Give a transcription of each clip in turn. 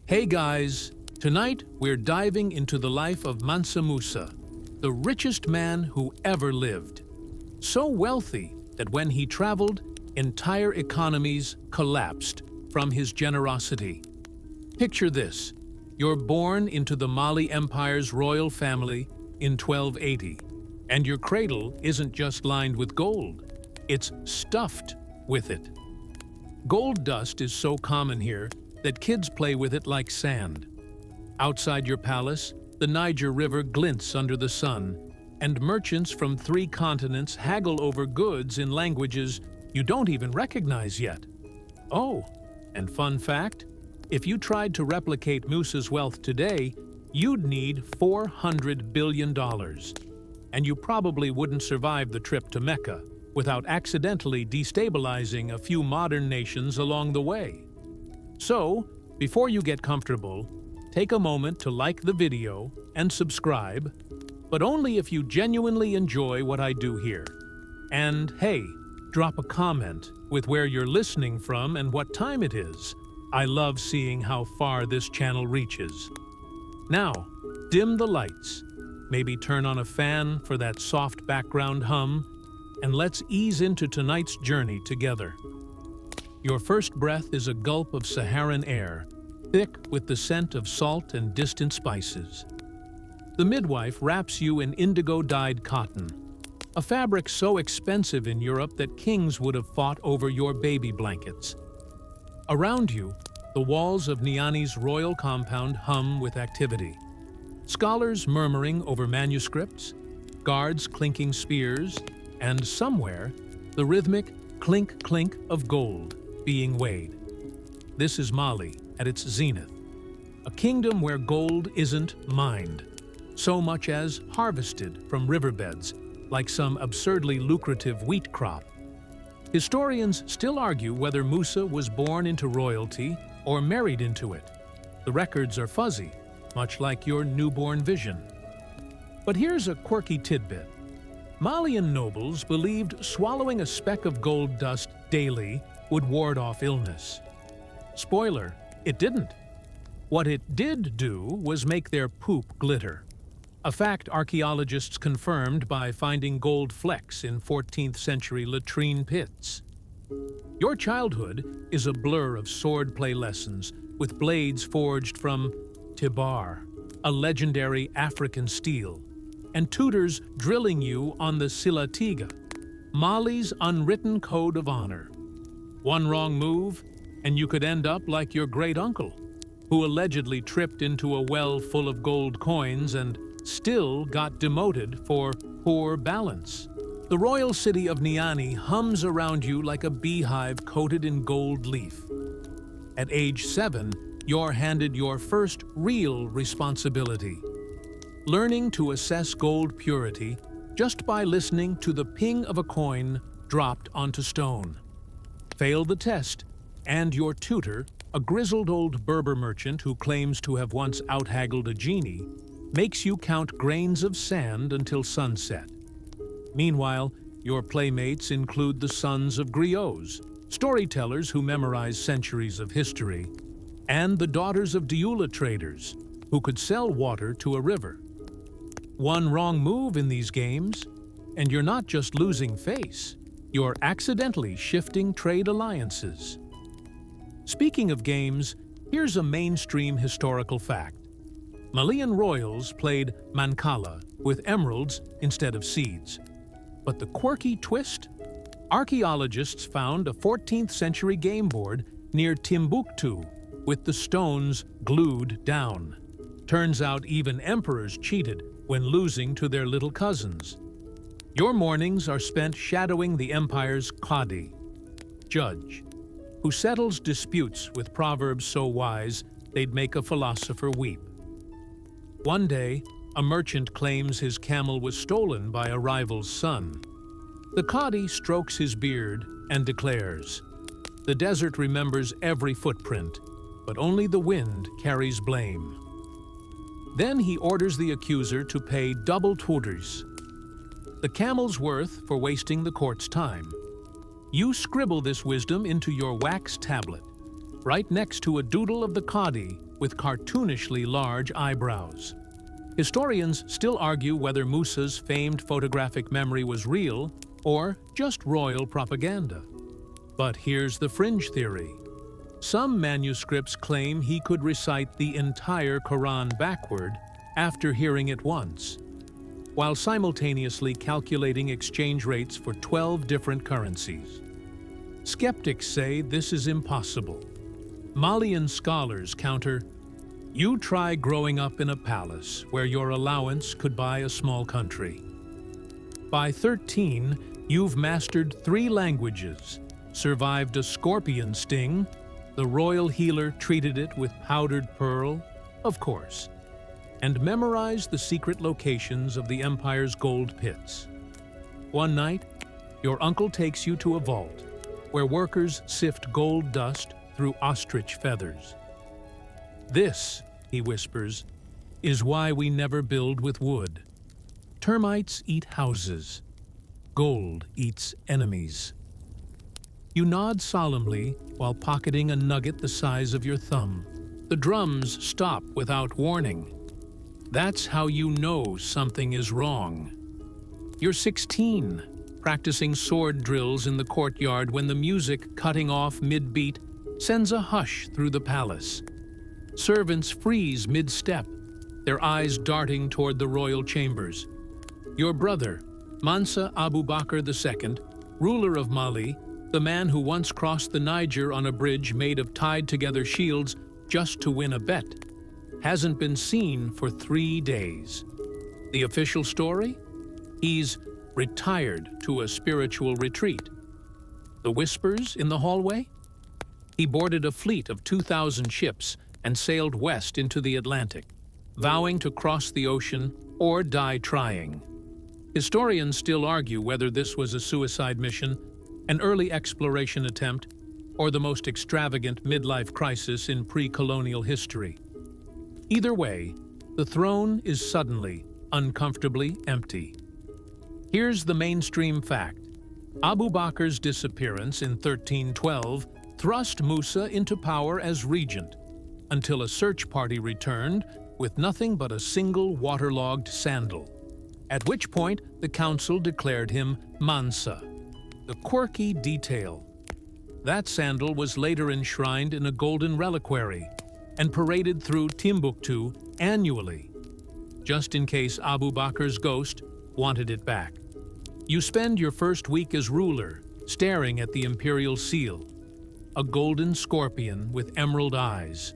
Hey guys, tonight we're diving into the life of Mansa Musa, the richest man who ever lived. So wealthy that when he traveled, entire economies collapsed from his generosity. Picture this: you're born into the Mali Empire's royal family in 1280, and your cradle isn't just lined with gold, it's stuffed with it. Gold dust is so common here that kids play with it like sand. Outside your palace, the Niger River glints under the sun, and merchants from 3 continents haggle over goods in languages you don't even recognize yet. Oh, and fun fact, if you tried to replicate Musa's wealth today, you'd need $400 billion. And you probably wouldn't survive the trip to Mecca without accidentally destabilizing a few modern nations along the way. So, before you get comfortable, take a moment to like the video and subscribe, but only if you genuinely enjoy what I do here. And hey, drop a comment with where you're listening from and what time it is. I love seeing how far this channel reaches. Now, dim the lights, maybe turn on a fan for that soft background hum, and let's ease into tonight's journey together. Your first breath is a gulp of Saharan air, thick with the scent of salt and distant spices. The midwife wraps you in indigo-dyed cotton, a fabric so expensive in Europe that kings would have fought over your baby blankets. Around you, the walls of Niani's royal compound hum with activity. Scholars murmuring over manuscripts, guards clinking spears, and somewhere, the rhythmic clink-clink of gold being weighed. This is Mali at its zenith, a kingdom where gold isn't mined, so much as harvested from riverbeds like some absurdly lucrative wheat crop. Historians still argue whether Musa was born into royalty or married into it. The records are fuzzy, much like your newborn vision. But here's a quirky tidbit. Malian nobles believed swallowing a speck of gold dust daily would ward off illness. Spoiler, it didn't. What it did do was make their poop glitter, a fact archaeologists confirmed by finding gold flecks in 14th century latrine pits. Your childhood is a blur of swordplay lessons with blades forged from Tibar, a legendary African steel, and tutors drilling you on the silatiga, Mali's unwritten code of honor. One wrong move, and you could end up like your great-uncle, who allegedly tripped into a well full of gold coins and still got demoted for poor balance. The royal city of Niani hums around you like a beehive coated in gold leaf. At age 7, you're handed your first real responsibility: learning to assess gold purity just by listening to the ping of a coin dropped onto stone. Fail the test, and your tutor, a grizzled old Berber merchant who claims to have once out-haggled a genie, makes you count grains of sand until sunset. Meanwhile, your playmates include the sons of griots, storytellers who memorize centuries of history, and the daughters of Diula traders, who could sell water to a river. One wrong move in these games, and you're not just losing face, you're accidentally shifting trade alliances. Speaking of games, here's a mainstream historical fact. Malian royals played mancala with emeralds instead of seeds. But the quirky twist? Archaeologists found a 14th century game board near Timbuktu with the stones glued down. Turns out even emperors cheated when losing to their little cousins. Your mornings are spent shadowing the empire's Qadi, judge, who settles disputes with proverbs so wise they'd make a philosopher weep. One day, a merchant claims his camel was stolen by a rival's son. The Qadi strokes his beard and declares, "The desert remembers every footprint, but only the wind carries blame." Then he orders the accuser to pay double tuders, the camel's worth for wasting the court's time. You scribble this wisdom into your wax tablet, right next to a doodle of the Qadi with cartoonishly large eyebrows. Historians still argue whether Musa's famed photographic memory was real or just royal propaganda. But here's the fringe theory. Some manuscripts claim he could recite the entire Quran backward after hearing it once, while simultaneously calculating exchange rates for 12 different currencies. Skeptics say this is impossible. Malian scholars counter, "You try growing up in a palace where your allowance could buy a small country. By 13, you've mastered 3 languages, survived a scorpion sting, the royal healer treated it with powdered pearl, of course, and memorized the secret locations of the empire's gold pits. One night, your uncle takes you to a vault where workers sift gold dust through ostrich feathers. This, he whispers, is why we never build with wood. Termites eat houses. Gold eats enemies." You nod solemnly while pocketing a nugget the size of your thumb. The drums stop without warning. That's how you know something is wrong. You're 16, practicing sword drills in the courtyard when the music, cutting off mid-beat, sends a hush through the palace. Servants freeze mid-step, their eyes darting toward the royal chambers. Your brother, Mansa Abu Bakr II, ruler of Mali, the man who once crossed the Niger on a bridge made of tied-together shields just to win a bet, hasn't been seen for 3 days. The official story? He's retired to a spiritual retreat. The whispers in the hallway? He boarded a fleet of 2,000 ships and sailed west into the Atlantic, vowing to cross the ocean or die trying. Historians still argue whether this was a suicide mission, an early exploration attempt, or the most extravagant midlife crisis in pre-colonial history. Either way, the throne is suddenly, uncomfortably empty. Here's the mainstream fact. Abu Bakr's disappearance in 1312 thrust Musa into power as regent, until a search party returned with nothing but a single waterlogged sandal, at which point the council declared him Mansa. The quirky detail. That sandal was later enshrined in a golden reliquary and paraded through Timbuktu annually, just in case Abu Bakr's ghost wanted it back. You spend your first week as ruler staring at the imperial seal, a golden scorpion with emerald eyes,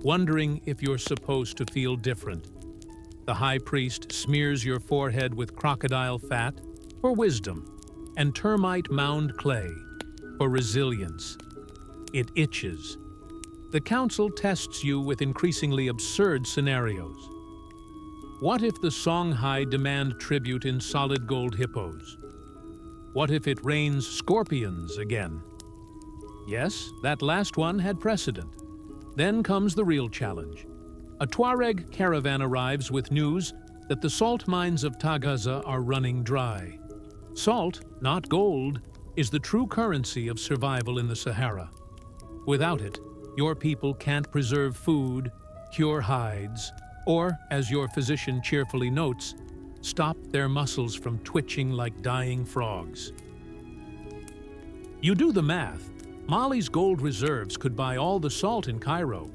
wondering if you're supposed to feel different. The high priest smears your forehead with crocodile fat for wisdom and termite mound clay for resilience. It itches. The council tests you with increasingly absurd scenarios. What if the Songhai demand tribute in solid gold hippos? What if it rains scorpions again? Yes, that last one had precedent. Then comes the real challenge. A Tuareg caravan arrives with news that the salt mines of Tagaza are running dry. Salt, not gold, is the true currency of survival in the Sahara. Without it, your people can't preserve food, cure hides, or, as your physician cheerfully notes, stop their muscles from twitching like dying frogs. You do the math. Mali's gold reserves could buy all the salt in Cairo,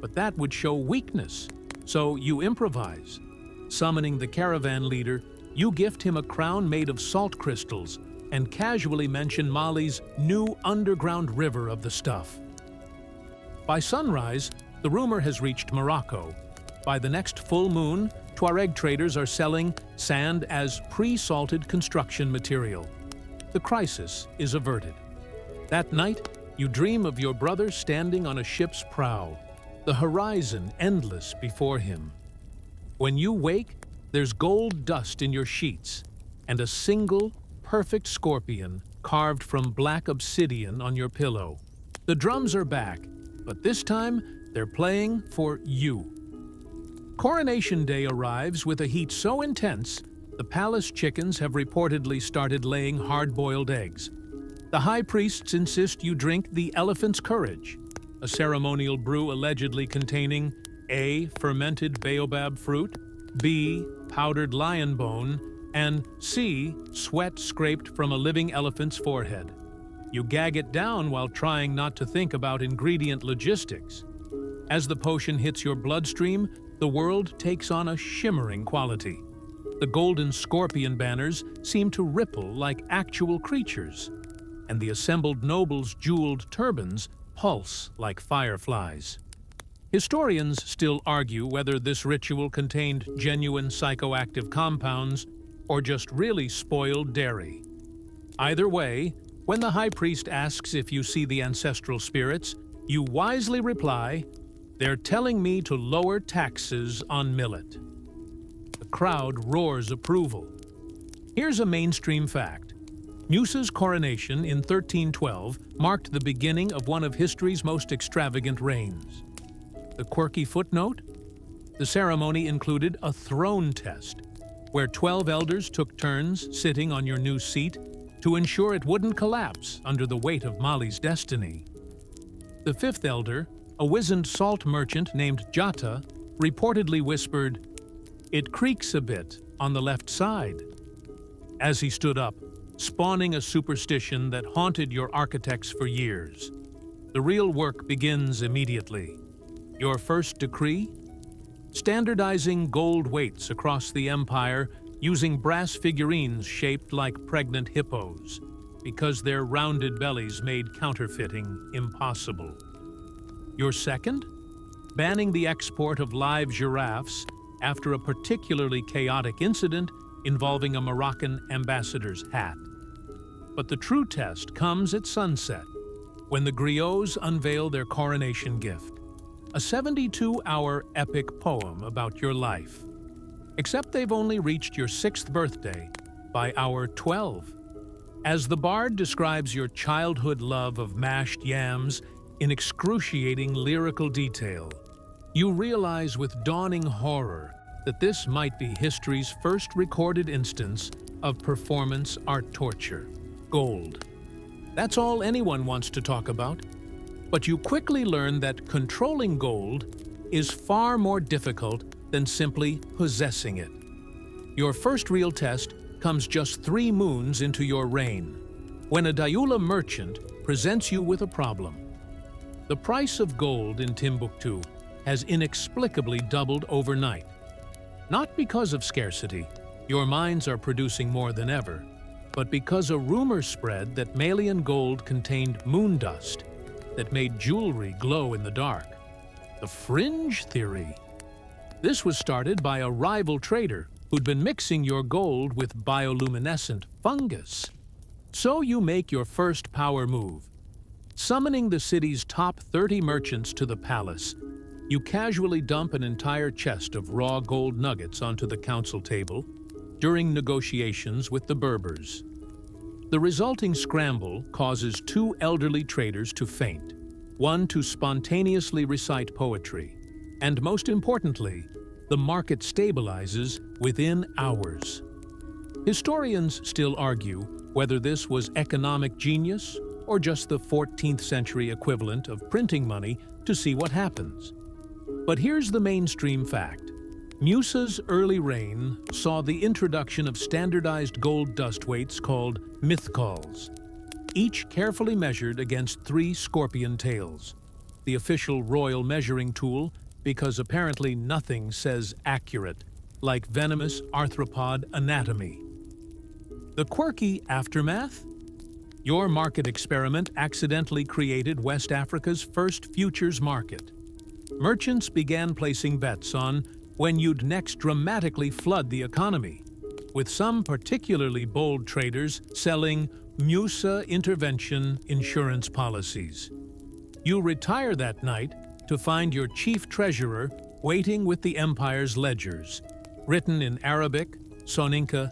but that would show weakness, so you improvise. Summoning the caravan leader, you gift him a crown made of salt crystals and casually mention Mali's new underground river of the stuff. By sunrise, the rumor has reached Morocco. By the next full moon, Tuareg traders are selling sand as pre-salted construction material. The crisis is averted. That night, you dream of your brother standing on a ship's prow, the horizon endless before him. When you wake, there's gold dust in your sheets and a single, perfect scorpion carved from black obsidian on your pillow. The drums are back, but this time they're playing for you. Coronation Day arrives with a heat so intense, the palace chickens have reportedly started laying hard-boiled eggs. The high priests insist you drink the elephant's courage, a ceremonial brew allegedly containing A. fermented baobab fruit, B. powdered lion bone, and C. sweat scraped from a living elephant's forehead. You gag it down while trying not to think about ingredient logistics. As the potion hits your bloodstream, the world takes on a shimmering quality. The golden scorpion banners seem to ripple like actual creatures, and the assembled nobles' jeweled turbans pulse like fireflies. Historians still argue whether this ritual contained genuine psychoactive compounds or just really spoiled dairy. Either way, when the high priest asks if you see the ancestral spirits, you wisely reply, "They're telling me to lower taxes on millet." The crowd roars approval. Here's a mainstream fact. Musa's coronation in 1312 marked the beginning of one of history's most extravagant reigns. The quirky footnote? The ceremony included a throne test, where 12 elders took turns sitting on your new seat to ensure it wouldn't collapse under the weight of Mali's destiny. The fifth elder, a wizened salt merchant named Jata, reportedly whispered, "It creaks a bit on the left side," as he stood up, spawning a superstition that haunted your architects for years. The real work begins immediately. Your first decree? Standardizing gold weights across the empire using brass figurines shaped like pregnant hippos, because their rounded bellies made counterfeiting impossible. Your second? Banning the export of live giraffes after a particularly chaotic incident involving a Moroccan ambassador's hat. But the true test comes at sunset, when the griots unveil their coronation gift, a 72-hour epic poem about your life. Except they've only reached your 6th birthday by hour 12. As the bard describes your childhood love of mashed yams in excruciating lyrical detail, you realize with dawning horror that this might be history's first recorded instance of performance art torture. Gold. That's all anyone wants to talk about. But you quickly learn that controlling gold is far more difficult than simply possessing it. Your first real test comes just 3 moons into your reign, when a Dayula merchant presents you with a problem. The price of gold in Timbuktu has inexplicably doubled overnight. Not because of scarcity, your mines are producing more than ever, but because a rumor spread that Malian gold contained moon dust that made jewelry glow in the dark. The fringe theory. This was started by a rival trader who'd been mixing your gold with bioluminescent fungus. So you make your first power move. Summoning the city's top 30 merchants to the palace, you casually dump an entire chest of raw gold nuggets onto the council table during negotiations with the Berbers. The resulting scramble causes 2 elderly traders to faint, one to spontaneously recite poetry, and most importantly, the market stabilizes within hours. Historians still argue whether this was economic genius or just the 14th century equivalent of printing money to see what happens. But here's the mainstream fact. Musa's early reign saw the introduction of standardized gold dust weights called mithqals, each carefully measured against 3 scorpion tails, the official royal measuring tool, because apparently nothing says accurate, like venomous arthropod anatomy. The quirky aftermath? Your market experiment accidentally created West Africa's first futures market. Merchants began placing bets on when you'd next dramatically flood the economy, with some particularly bold traders selling Musa intervention insurance policies. You retire that night to find your chief treasurer waiting with the empire's ledgers, written in Arabic, Soninka,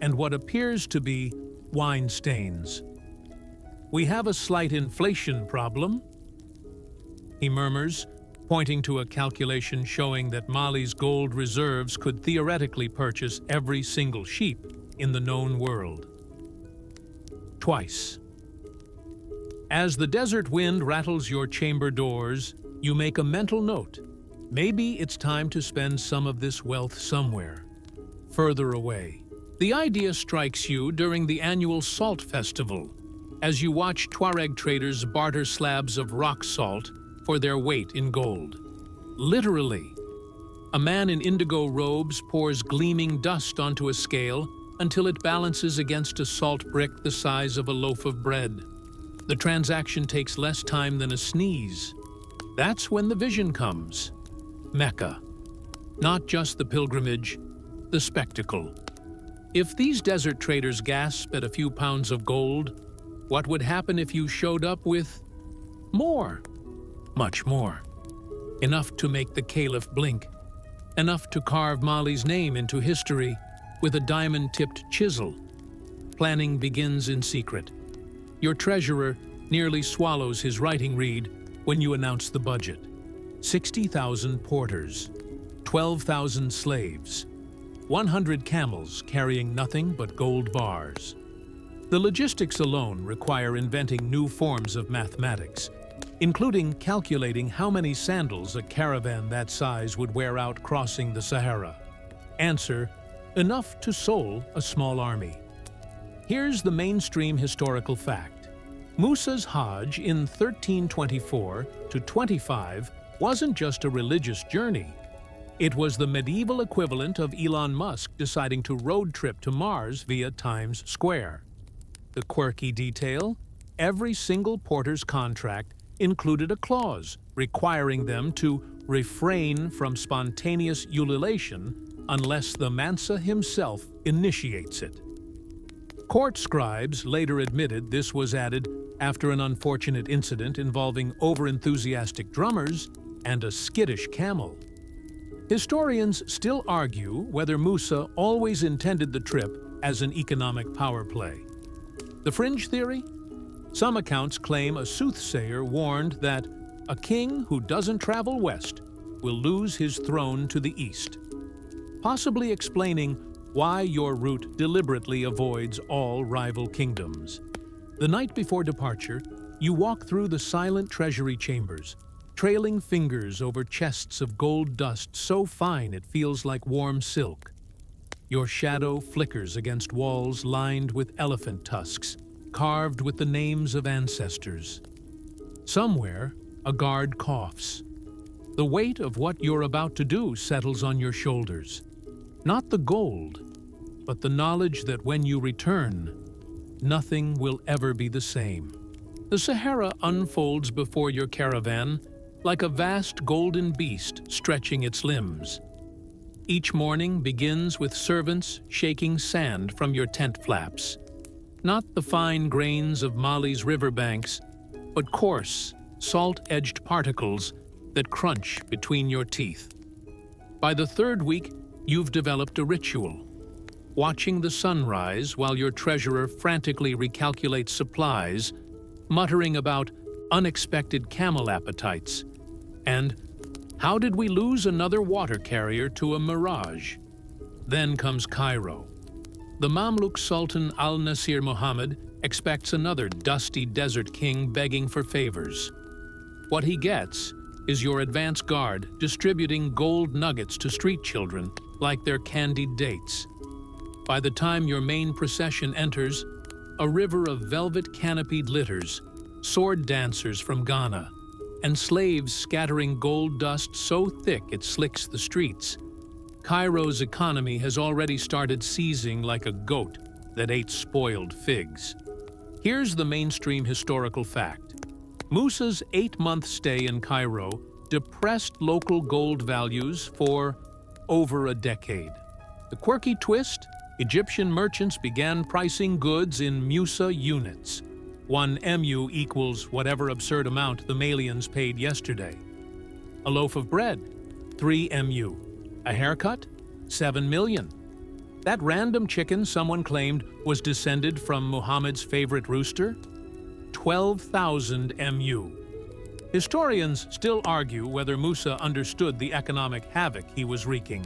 and what appears to be wine stains. "We have a slight inflation problem," he murmurs, pointing to a calculation showing that Mali's gold reserves could theoretically purchase every single sheep in the known world. Twice. As the desert wind rattles your chamber doors, you make a mental note. Maybe it's time to spend some of this wealth somewhere, further away. The idea strikes you during the annual Salt Festival, as you watch Tuareg traders barter slabs of rock salt for their weight in gold. Literally, a man in indigo robes pours gleaming dust onto a scale until it balances against a salt brick the size of a loaf of bread. The transaction takes less time than a sneeze. That's when the vision comes. Mecca. Not just the pilgrimage, the spectacle. If these desert traders gasp at a few pounds of gold, what would happen if you showed up with more? Much more. Enough to make the caliph blink. Enough to carve Mali's name into history with a diamond-tipped chisel. Planning begins in secret. Your treasurer nearly swallows his writing reed when you announce the budget. 60,000 porters, 12,000 slaves, 100 camels carrying nothing but gold bars. The logistics alone require inventing new forms of mathematics, including calculating how many sandals a caravan that size would wear out crossing the Sahara. Answer: enough to sole a small army. Here's the mainstream historical fact. Musa's Hajj in 1324 to 25 wasn't just a religious journey. It was the medieval equivalent of Elon Musk deciding to road trip to Mars via Times Square. The quirky detail: every single porter's contract included a clause requiring them to refrain from spontaneous ululation unless the Mansa himself initiates it. Court scribes later admitted this was added after an unfortunate incident involving overenthusiastic drummers and a skittish camel. Historians still argue whether Musa always intended the trip as an economic power play. The fringe theory? Some accounts claim a soothsayer warned that a king who doesn't travel west will lose his throne to the east, possibly explaining why your route deliberately avoids all rival kingdoms. The night before departure, you walk through the silent treasury chambers, trailing fingers over chests of gold dust so fine it feels like warm silk. Your shadow flickers against walls lined with elephant tusks, carved with the names of ancestors. Somewhere, a guard coughs. The weight of what you're about to do settles on your shoulders. Not the gold, but the knowledge that when you return, nothing will ever be the same. The Sahara unfolds before your caravan like a vast golden beast stretching its limbs. Each morning begins with servants shaking sand from your tent flaps. Not the fine grains of Mali's riverbanks, but coarse, salt-edged particles that crunch between your teeth. By the third week, you've developed a ritual. Watching the sunrise while your treasurer frantically recalculates supplies, muttering about unexpected camel appetites, and how did we lose another water carrier to a mirage? Then comes Cairo. The Mamluk Sultan al-Nasir Muhammad expects another dusty desert king begging for favors. What he gets is your advance guard distributing gold nuggets to street children like they're candied dates. By the time your main procession enters, a river of velvet-canopied litters, sword dancers from Ghana, and slaves scattering gold dust so thick it slicks the streets. Cairo's economy has already started seizing like a goat that ate spoiled figs. Here's the mainstream historical fact. Musa's 8-month stay in Cairo depressed local gold values for over a decade. The quirky twist? Egyptian merchants began pricing goods in Musa units. 1 MU equals whatever absurd amount the Malians paid yesterday. A loaf of bread, 3 MU. A haircut, 7 million. That random chicken someone claimed was descended from Muhammad's favorite rooster, 12,000 MU. Historians still argue whether Musa understood the economic havoc he was wreaking.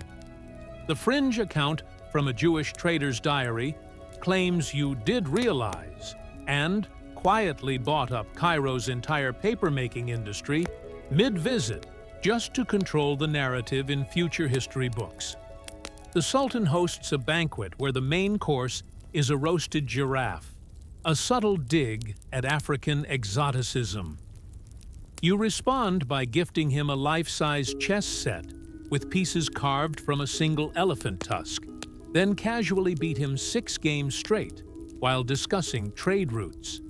The fringe account from a Jewish trader's diary claims you did realize, and quietly bought up Cairo's entire paper-making industry mid-visit just to control the narrative in future history books. The Sultan hosts a banquet where the main course is a roasted giraffe, a subtle dig at African exoticism. You respond by gifting him a life-size chess set with pieces carved from a single elephant tusk, then casually beat him 6 games straight while discussing trade routes.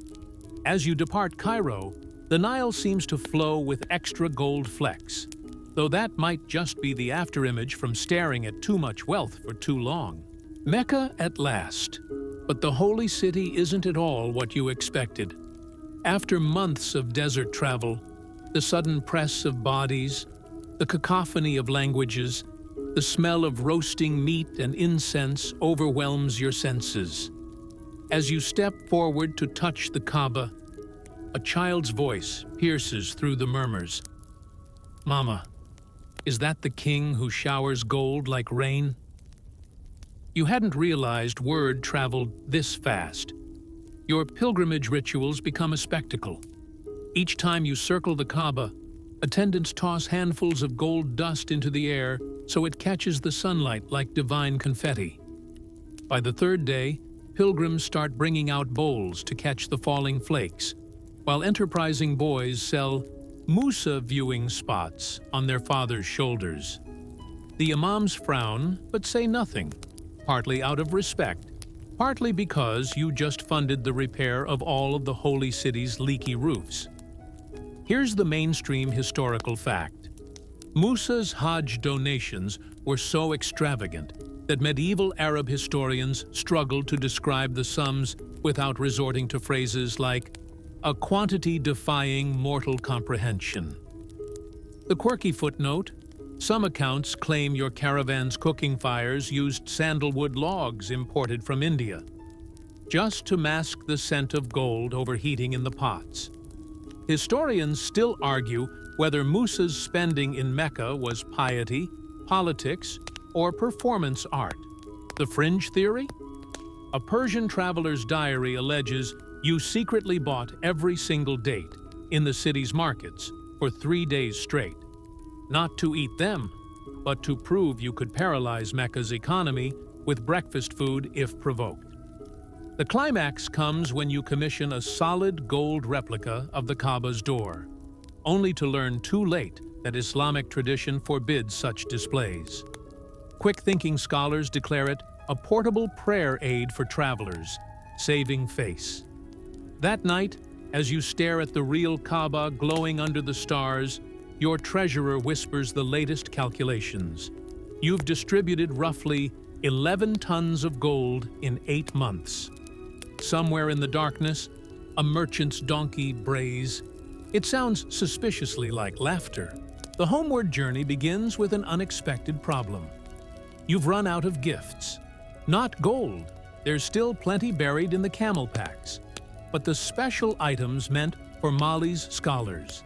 As you depart Cairo, the Nile seems to flow with extra gold flecks, though that might just be the afterimage from staring at too much wealth for too long. Mecca at last. But the holy city isn't at all what you expected. After months of desert travel, the sudden press of bodies, the cacophony of languages, the smell of roasting meat and incense overwhelms your senses. As you step forward to touch the Kaaba, a child's voice pierces through the murmurs. "Mama, is that the king who showers gold like rain?" You hadn't realized word traveled this fast. Your pilgrimage rituals become a spectacle. Each time you circle the Kaaba, attendants toss handfuls of gold dust into the air so it catches the sunlight like divine confetti. By the 3rd day, pilgrims start bringing out bowls to catch the falling flakes, while enterprising boys sell Musa viewing spots on their father's shoulders. The imams frown but say nothing, partly out of respect, partly because you just funded the repair of all of the holy city's leaky roofs. Here's the mainstream historical fact. Musa's Hajj donations were so extravagant that medieval Arab historians struggled to describe the sums without resorting to phrases like a quantity defying mortal comprehension. The quirky footnote: some accounts claim your caravan's cooking fires used sandalwood logs imported from India, just to mask the scent of gold overheating in the pots. Historians still argue whether Musa's spending in Mecca was piety, politics, or performance art. The fringe theory? A Persian traveler's diary alleges you secretly bought every single date in the city's markets for 3 days straight. Not to eat them, but to prove you could paralyze Mecca's economy with breakfast food if provoked. The climax comes when you commission a solid gold replica of the Kaaba's door, only to learn too late that Islamic tradition forbids such displays. Quick-thinking scholars declare it a portable prayer aid for travelers, saving face. That night, as you stare at the real Kaaba glowing under the stars, your treasurer whispers the latest calculations. You've distributed roughly 11 tons of gold in 8 months. Somewhere in the darkness, a merchant's donkey brays. It sounds suspiciously like laughter. The homeward journey begins with an unexpected problem. You've run out of gifts. Not gold. There's still plenty buried in the camel packs, but the special items meant for Mali's scholars.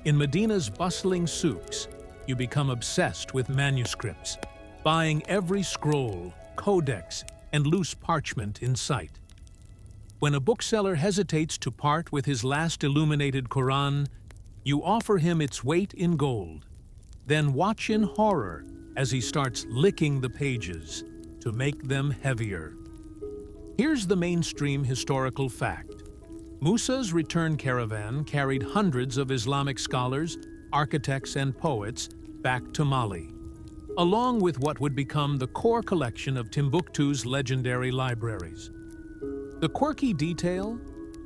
In Medina's bustling souks, you become obsessed with manuscripts, buying every scroll, codex, and loose parchment in sight. When a bookseller hesitates to part with his last illuminated Quran, you offer him its weight in gold. Then watch in horror as he starts licking the pages to make them heavier. Here's the mainstream historical fact. Musa's return caravan carried hundreds of Islamic scholars, architects, and poets back to Mali, along with what would become the core collection of Timbuktu's legendary libraries. The quirky detail?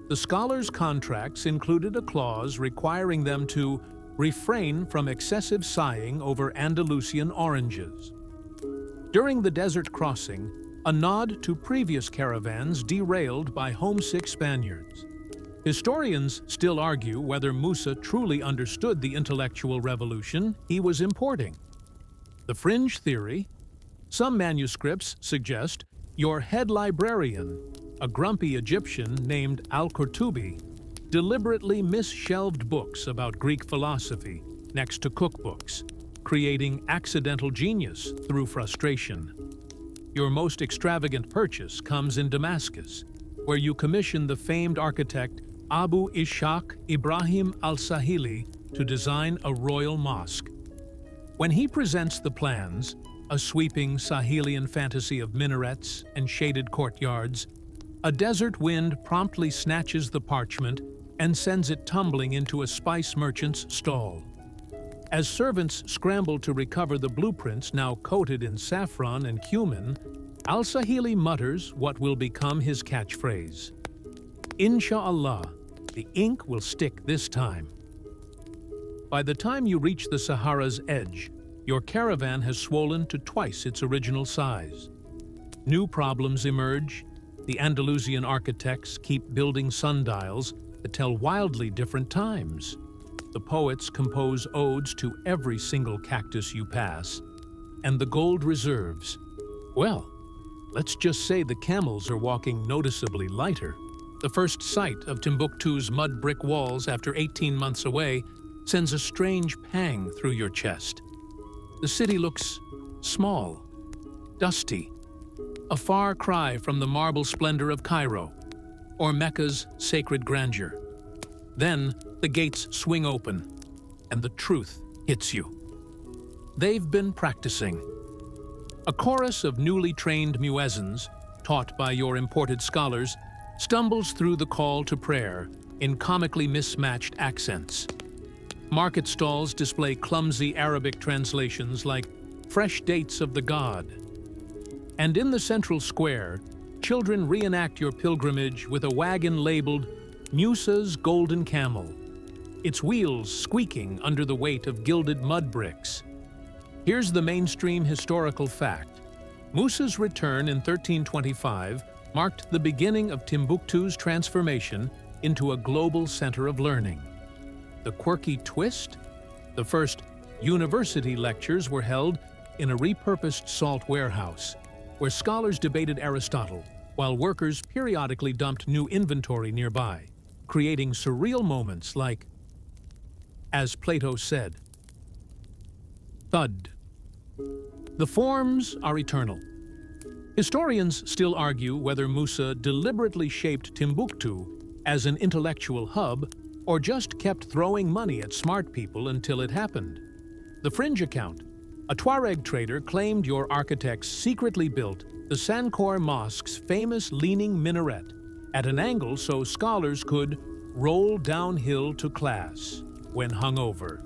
The scholars' contracts included a clause requiring them to refrain from excessive sighing over Andalusian oranges. During the desert crossing, a nod to previous caravans derailed by homesick Spaniards. Historians still argue whether Musa truly understood the intellectual revolution he was importing. The fringe theory? Some manuscripts suggest your head librarian, a grumpy Egyptian named Al-Qurtubi, deliberately misshelved books about Greek philosophy next to cookbooks, creating accidental genius through frustration. Your most extravagant purchase comes in Damascus. where you commission the famed architect Abu Ishaq Ibrahim al-Sahili to design a royal mosque. When he presents the plans, a sweeping Sahelian fantasy of minarets and shaded courtyards, a desert wind promptly snatches the parchment and sends it tumbling into a spice merchant's stall. As servants scramble to recover the blueprints now coated in saffron and cumin, al-Sahili mutters what will become his catchphrase. Insha'Allah, the ink will stick this time. By the time you reach the Sahara's edge, your caravan has swollen to twice its original size. New problems emerge. The Andalusian architects keep building sundials that tell wildly different times. The poets compose odes to every single cactus you pass. And the gold reserves, well, let's just say the camels are walking noticeably lighter. The first sight of Timbuktu's mud brick walls after 18 months away sends a strange pang through your chest. The city looks small, dusty, a far cry from the marble splendor of Cairo or Mecca's sacred grandeur. Then the gates swing open and the truth hits you. They've been practicing. A chorus of newly trained muezzins, taught by your imported scholars, stumbles through the call to prayer in comically mismatched accents. Market stalls display clumsy Arabic translations like fresh dates of the god. And in the central square, children reenact your pilgrimage with a wagon labeled Musa's Golden Camel, its wheels squeaking under the weight of gilded mud bricks. Here's the mainstream historical fact. Musa's return in 1325 marked the beginning of Timbuktu's transformation into a global center of learning. The quirky twist? The first university lectures were held in a repurposed salt warehouse, where scholars debated Aristotle, while workers periodically dumped new inventory nearby, creating surreal moments like, as Plato said, thud. The forms are eternal. Historians still argue whether Musa deliberately shaped Timbuktu as an intellectual hub or just kept throwing money at smart people until it happened. The fringe account. A Tuareg trader claimed your architects secretly built the Sankor Mosque's famous leaning minaret at an angle so scholars could roll downhill to class when hungover.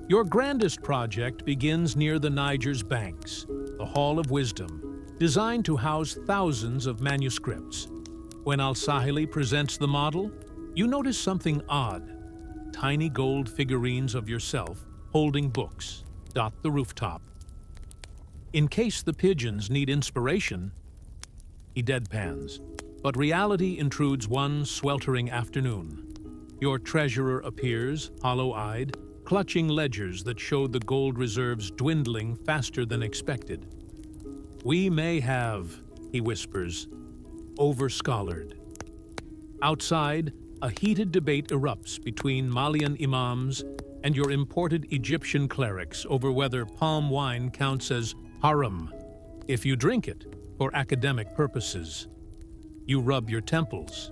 Your grandest project begins near the Niger's banks, the Hall of Wisdom, designed to house thousands of manuscripts. When al-Sahili presents the model, you notice something odd. Tiny gold figurines of yourself holding books dot the rooftop. In case the pigeons need inspiration, he deadpans. But reality intrudes one sweltering afternoon. Your treasurer appears, hollow-eyed, clutching ledgers that show the gold reserves dwindling faster than expected. We may have, he whispers, over-scholared. Outside, a heated debate erupts between Malian imams and your imported Egyptian clerics over whether palm wine counts as haram if you drink it for academic purposes. You rub your temples.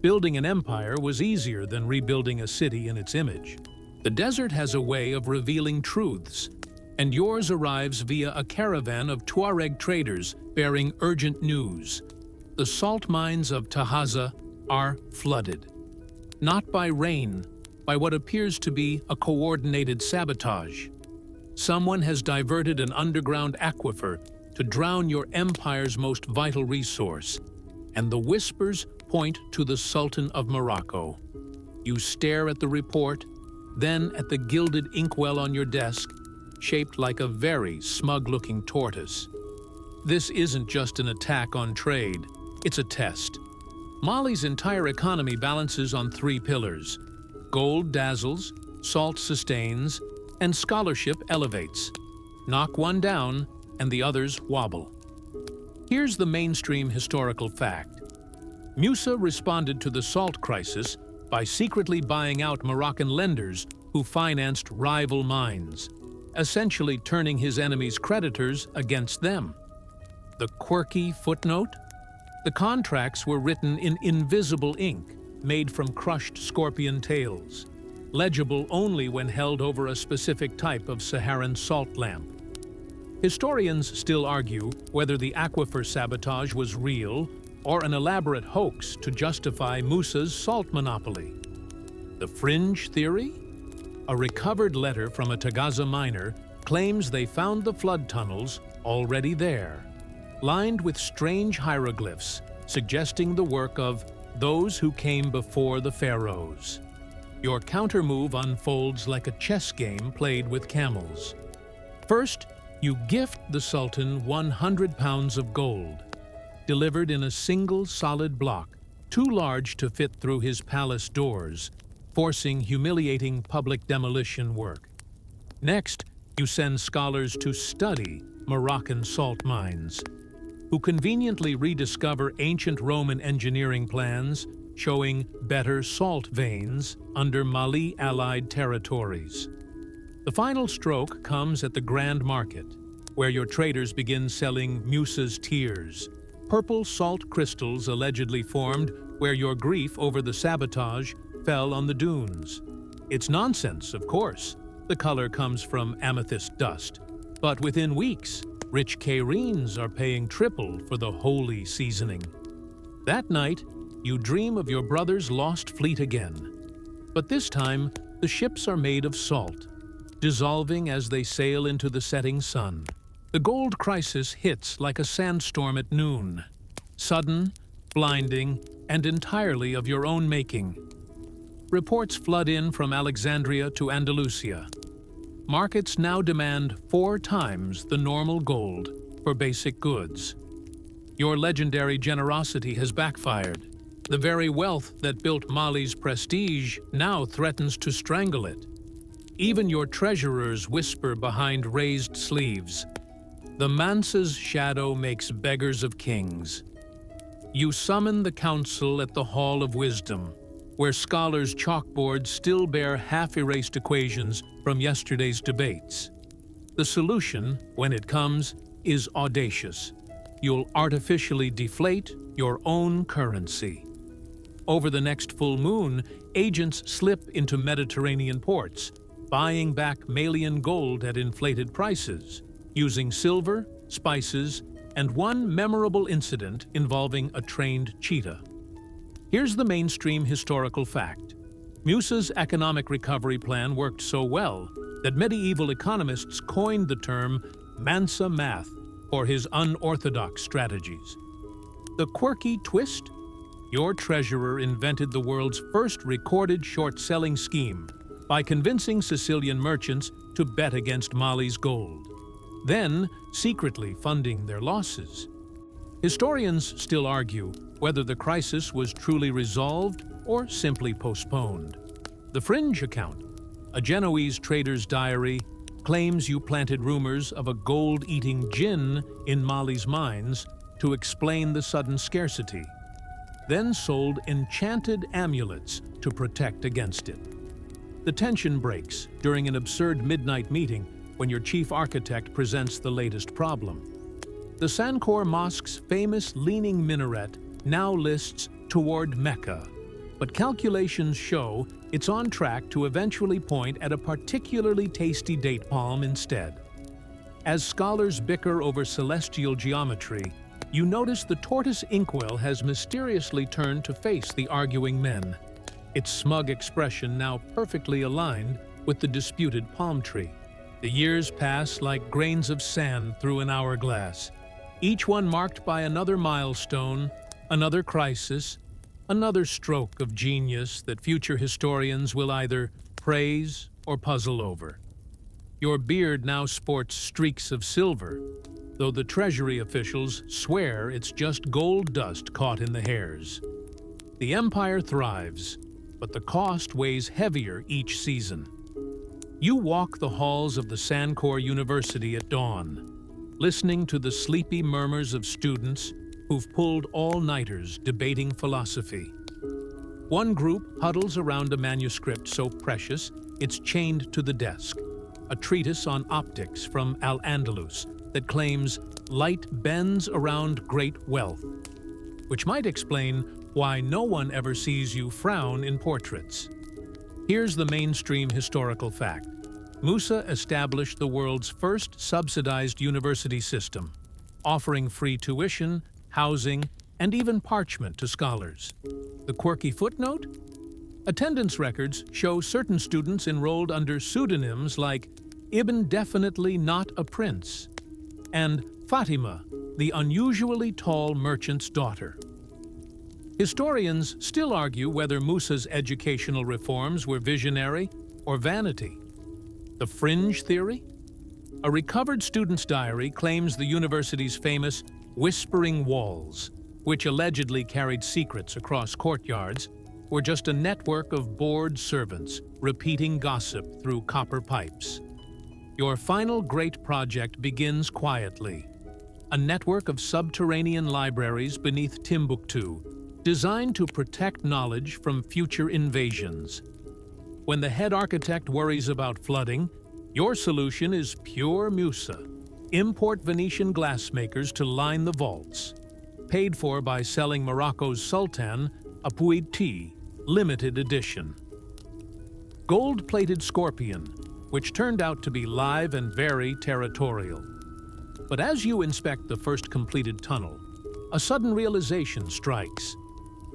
Building an empire was easier than rebuilding a city in its image. The desert has a way of revealing truths, and yours arrives via a caravan of Tuareg traders bearing urgent news. The salt mines of Tahaza are flooded. Not by rain, by what appears to be a coordinated sabotage. Someone has diverted an underground aquifer to drown your empire's most vital resource, and the whispers point to the Sultan of Morocco. You stare at the report, then at the gilded inkwell on your desk, shaped like a very smug-looking tortoise. This isn't just an attack on trade, it's a test. Mali's entire economy balances on three pillars. Gold dazzles, salt sustains, and scholarship elevates. Knock one down, and the others wobble. Here's the mainstream historical fact. Musa responded to the salt crisis by secretly buying out Moroccan lenders who financed rival mines, essentially turning his enemies' creditors against them. The quirky footnote? The contracts were written in invisible ink, made from crushed scorpion tails, legible only when held over a specific type of Saharan salt lamp. Historians still argue whether the aquifer sabotage was real or an elaborate hoax to justify Musa's salt monopoly. The fringe theory? A recovered letter from a Tagaza miner claims they found the flood tunnels already there, lined with strange hieroglyphs suggesting the work of those who came before the pharaohs. Your countermove unfolds like a chess game played with camels. First, you gift the Sultan 100 pounds of gold, delivered in a single solid block, too large to fit through his palace doors, forcing humiliating public demolition work. Next, you send scholars to study Moroccan salt mines, who conveniently rediscover ancient Roman engineering plans showing better salt veins under Mali-allied territories. The final stroke comes at the Grand Market, where your traders begin selling Musa's tears, purple salt crystals allegedly formed where your grief over the sabotage fell on the dunes. It's nonsense, of course. The color comes from amethyst dust. But within weeks, rich Cairenes are paying triple for the holy seasoning. That night, you dream of your brother's lost fleet again. But this time, the ships are made of salt, dissolving as they sail into the setting sun. The gold crisis hits like a sandstorm at noon, sudden, blinding, and entirely of your own making. Reports flood in from Alexandria to Andalusia. Markets now demand 4 times the normal gold for basic goods. Your legendary generosity has backfired. The very wealth that built Mali's prestige now threatens to strangle it. Even your treasurers whisper behind raised sleeves. The Mansa's shadow makes beggars of kings. You summon the council at the Hall of Wisdom, where scholars' chalkboards still bear half-erased equations from yesterday's debates. The solution, when it comes, is audacious. You'll artificially deflate your own currency. Over the next full moon, agents slip into Mediterranean ports, buying back Malian gold at inflated prices, using silver, spices, and one memorable incident involving a trained cheetah. Here's the mainstream historical fact. Musa's economic recovery plan worked so well that medieval economists coined the term Mansa math for his unorthodox strategies. The quirky twist? Your treasurer invented the world's first recorded short-selling scheme by convincing Sicilian merchants to bet against Mali's gold, then secretly funding their losses. Historians still argue whether the crisis was truly resolved or simply postponed. The fringe account, a Genoese trader's diary, claims you planted rumors of a gold-eating jinn in Mali's mines to explain the sudden scarcity, then sold enchanted amulets to protect against it. The tension breaks during an absurd midnight meeting when your chief architect presents the latest problem. The Sankor Mosque's famous leaning minaret now lists toward Mecca, but calculations show it's on track to eventually point at a particularly tasty date palm instead. As scholars bicker over celestial geometry, you notice the tortoise inkwell has mysteriously turned to face the arguing men, its smug expression now perfectly aligned with the disputed palm tree. The years pass like grains of sand through an hourglass, each one marked by another milestone, another crisis, another stroke of genius that future historians will either praise or puzzle over. Your beard now sports streaks of silver, though the Treasury officials swear it's just gold dust caught in the hairs. The empire thrives, but the cost weighs heavier each season. You walk the halls of the Sankor University at dawn, listening to the sleepy murmurs of students who've pulled all-nighters debating philosophy. One group huddles around a manuscript so precious it's chained to the desk, a treatise on optics from Al-Andalus that claims light bends around great wealth. which might explain why no one ever sees you frown in portraits. Here's the mainstream historical fact. Musa established the world's first subsidized university system, offering free tuition, housing, and even parchment to scholars. The quirky footnote? Attendance records show certain students enrolled under pseudonyms like Ibn Definitely Not a Prince and Fatima, the unusually tall merchant's daughter. Historians still argue whether Musa's educational reforms were visionary or vanity. The fringe theory? A recovered student's diary claims the university's famous whispering walls, which allegedly carried secrets across courtyards, were just a network of bored servants repeating gossip through copper pipes. Your final great project begins quietly. A network of subterranean libraries beneath Timbuktu, designed to protect knowledge from future invasions. When the head architect worries about flooding, your solution is pure Musa. Import Venetian glassmakers to line the vaults. Paid for by selling Morocco's Sultan a Puig tea, limited edition. Gold-plated scorpion, which turned out to be live and very territorial. But as you inspect the first completed tunnel, a sudden realization strikes.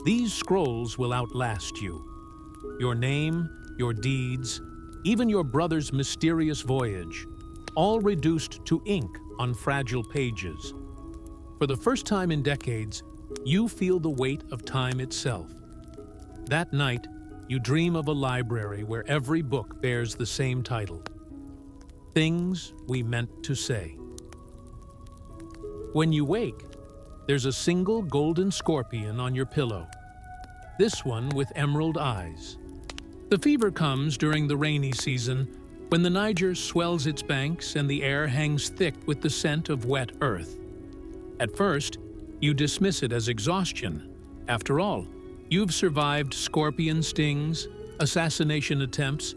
These scrolls will outlast you. Your name, your deeds, even your brother's mysterious voyage, all reduced to ink on fragile pages. For the first time in decades, you feel the weight of time itself. That night, you dream of a library where every book bears the same title: Things We Meant to Say. When you wake, there's a single golden scorpion on your pillow, this one with emerald eyes. The fever comes during the rainy season, when the Niger swells its banks and the air hangs thick with the scent of wet earth. At first, you dismiss it as exhaustion. After all, you've survived scorpion stings, assassination attempts,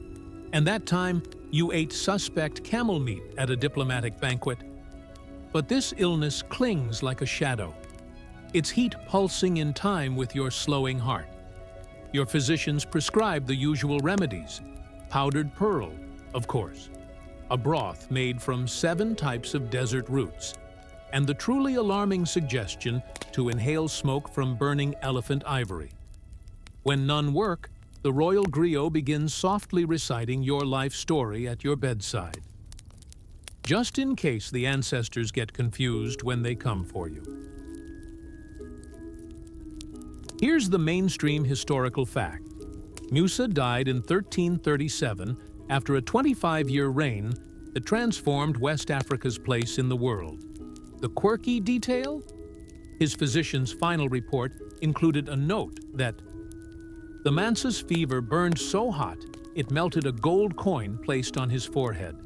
and that time you ate suspect camel meat at a diplomatic banquet. But this illness clings like a shadow, its heat pulsing in time with your slowing heart. Your physicians prescribe the usual remedies: powdered pearl, of course, a broth made from 7 types of desert roots, and the truly alarming suggestion to inhale smoke from burning elephant ivory. When none work, the royal griot begins softly reciting your life story at your bedside, just in case the ancestors get confused when they come for you. Here's the mainstream historical fact. Musa died in 1337 after a 25-year reign that transformed West Africa's place in the world. The quirky detail? His physician's final report included a note that the Mansa's fever burned so hot it melted a gold coin placed on his forehead.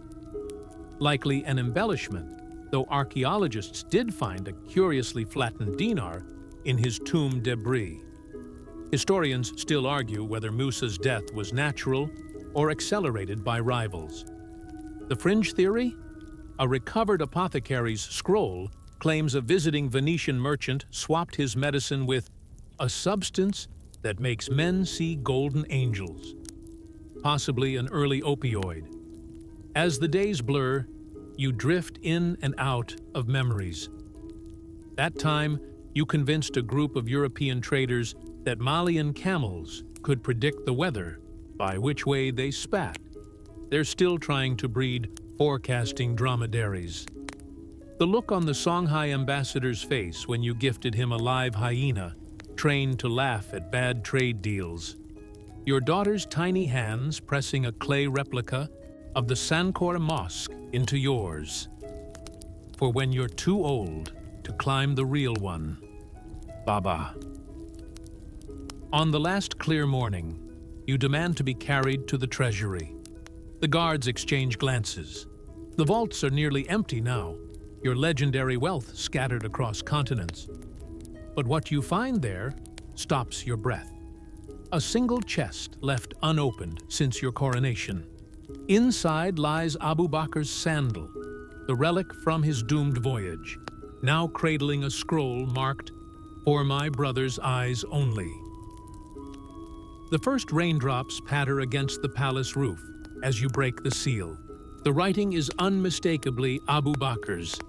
Likely an embellishment, though archaeologists did find a curiously flattened dinar in his tomb debris. Historians still argue whether Musa's death was natural or accelerated by rivals. The fringe theory? A recovered apothecary's scroll claims a visiting Venetian merchant swapped his medicine with a substance that makes men see golden angels, possibly an early opioid. As the days blur, you drift in and out of memories. That time, you convinced a group of European traders that Malian camels could predict the weather by which way they spat. They're still trying to breed forecasting dromedaries. The look on the Songhai ambassador's face when you gifted him a live hyena, trained to laugh at bad trade deals. Your daughter's tiny hands pressing a clay replica of the Sankore Mosque into yours. For when you're too old to climb the real one, Baba. On the last clear morning, you demand to be carried to the treasury. The guards exchange glances. The vaults are nearly empty now, your legendary wealth scattered across continents. But what you find there stops your breath. A single chest left unopened since your coronation. Inside lies Abu Bakr's sandal, the relic from his doomed voyage, now cradling a scroll marked for my brother's eyes only. The first raindrops patter against the palace roof as you break the seal. The writing is unmistakably Abu Bakr's,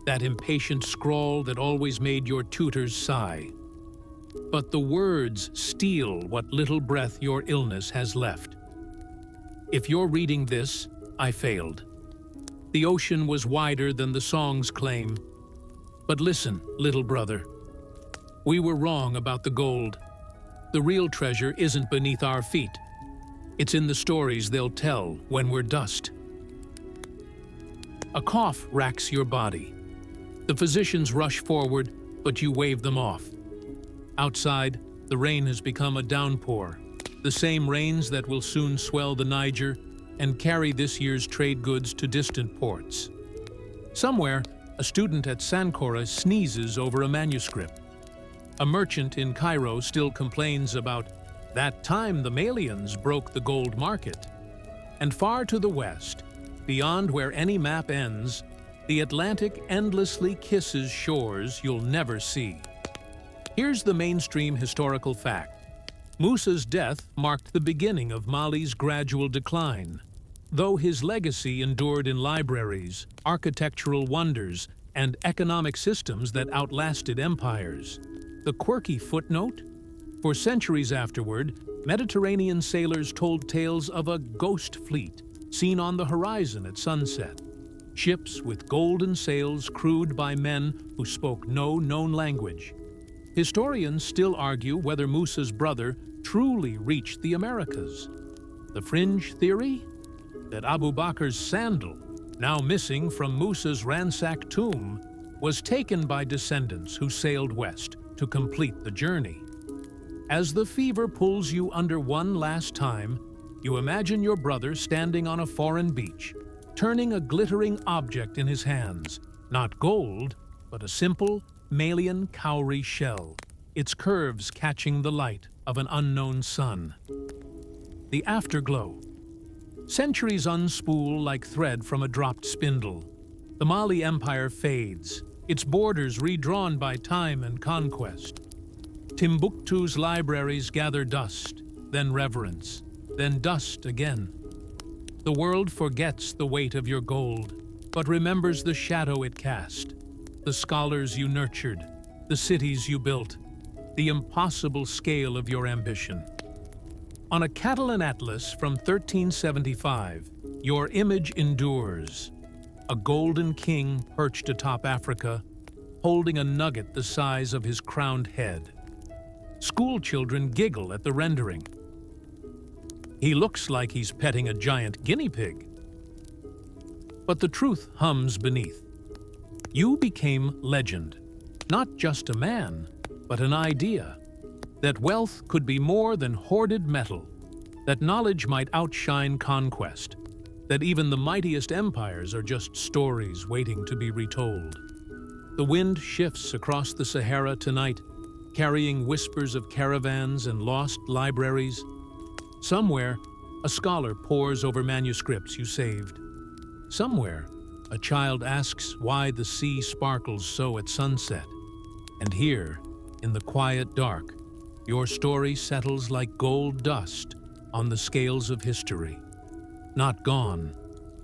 that impatient scrawl that always made your tutors sigh. But the words steal what little breath your illness has left. If you're reading this, I failed. The ocean was wider than the songs claim. But listen, little brother. We were wrong about the gold. The real treasure isn't beneath our feet. It's in the stories they'll tell when we're dust. A cough racks your body. The physicians rush forward, but you wave them off. Outside, the rain has become a downpour, the same rains that will soon swell the Niger and carry this year's trade goods to distant ports. Somewhere, a student at Sankora sneezes over a manuscript. A merchant in Cairo still complains about that time the Malians broke the gold market. And far to the west, beyond where any map ends, the Atlantic endlessly kisses shores you'll never see. Here's the mainstream historical fact. Musa's death marked the beginning of Mali's gradual decline. Though his legacy endured in libraries, architectural wonders, and economic systems that outlasted empires. The quirky footnote? For centuries afterward, Mediterranean sailors told tales of a ghost fleet seen on the horizon at sunset. Ships with golden sails crewed by men who spoke no known language. Historians still argue whether Musa's brother truly reached the Americas. The fringe theory? That Abu Bakr's sandal, now missing from Musa's ransacked tomb, was taken by descendants who sailed west to complete the journey. As the fever pulls you under one last time, you imagine your brother standing on a foreign beach, turning a glittering object in his hands, not gold, but a simple Malian cowrie shell, its curves catching the light of an unknown sun. The afterglow. Centuries unspool like thread from a dropped spindle. The Mali Empire fades, its borders redrawn by time and conquest. Timbuktu's libraries gather dust, then reverence, then dust again. The world forgets the weight of your gold, but remembers the shadow it cast, the scholars you nurtured, the cities you built, the impossible scale of your ambition. On a Catalan atlas from 1375, your image endures. A golden king perched atop Africa, holding a nugget the size of his crowned head. School children giggle at the rendering. He looks like he's petting a giant guinea pig. But the truth hums beneath. You became legend, not just a man, but an idea. That wealth could be more than hoarded metal, that knowledge might outshine conquest, that even the mightiest empires are just stories waiting to be retold. The wind shifts across the Sahara tonight, carrying whispers of caravans and lost libraries. Somewhere, a scholar pores over manuscripts you saved. Somewhere, a child asks why the sea sparkles so at sunset. And here, in the quiet dark, your story settles like gold dust on the scales of history. Not gone,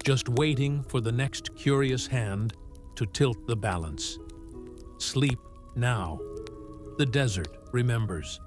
just waiting for the next curious hand to tilt the balance. Sleep now. The desert remembers.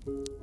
you